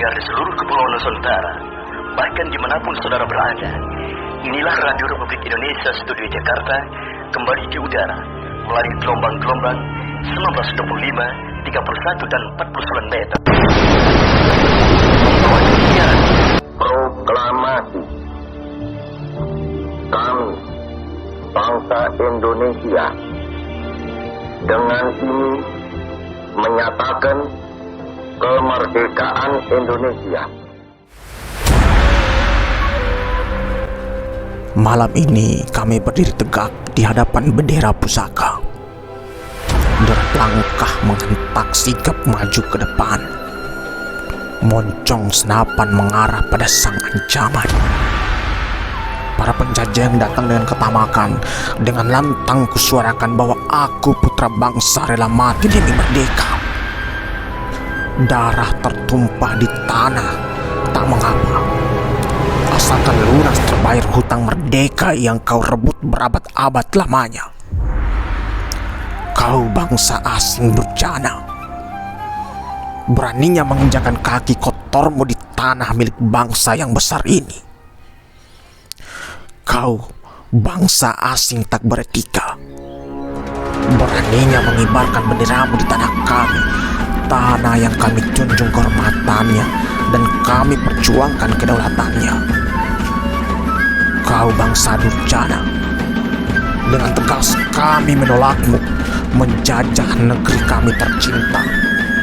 Di seluruh kepulauan Nusantara, bahkan dimanapun saudara berada, inilah Radio Republik Indonesia Studio Jakarta kembali di udara melalui gelombang-gelombang 1925, 31 dan 49 meter. Membawa siaran proklamasi kami bangsa Indonesia dengan ini menyatakan kemerdekaan Indonesia. Malam ini kami berdiri tegak di hadapan bendera pusaka. Berlangkah menghentak sigap maju ke depan. Moncong senapan mengarah pada sang ancaman. Para penjajah yang datang dengan ketamakan, dengan lantang kusuarakan bahwa aku putra bangsa rela mati demi merdeka. Darah tertumpah di tanah, tak mengapa, asalkan lunas terbayar hutang merdeka yang kau rebut berabad-abad lamanya. Kau bangsa asing durjana, beraninya menginjakan kaki kotormu di tanah milik bangsa yang besar ini. Kau bangsa asing tak beretika, beraninya mengibarkan benderamu di tanah kami, tanah yang kami junjung kehormatannya dan kami perjuangkan kedaulatannya. Kau bangsa durjana, dengan tegas kami menolakmu menjajah negeri kami tercinta.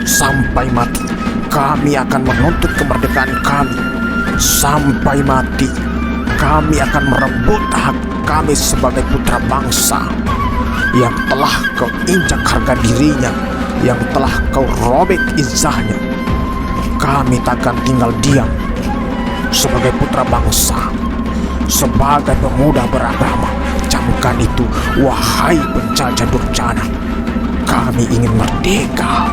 Sampai mati kami akan menuntut kemerdekaan kami. Sampai mati kami akan merebut hak kami sebagai putra bangsa yang telah kau injak harga dirinya, yang telah kau robek izahnya. Kami takkan tinggal diam sebagai putra bangsa, sebagai pemuda beragama. Camkan itu, wahai penjajah durjana. Kami ingin merdeka.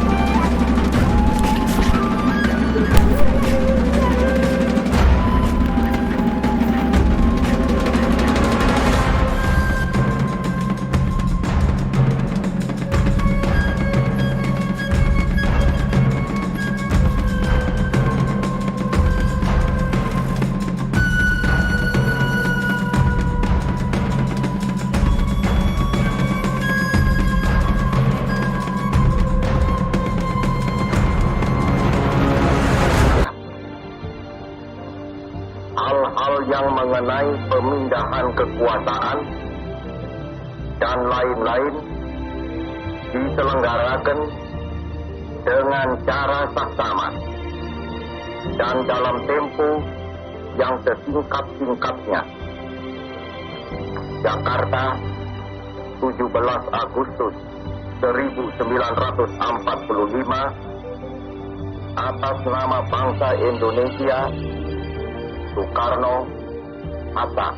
Hal-hal yang mengenai pemindahan kekuasaan dan lain-lain diselenggarakan dengan cara saksama dan dalam tempo yang sesingkat-singkatnya. Jakarta, 17 Agustus 1945, atas nama bangsa Indonesia, Soekarno, Hatta.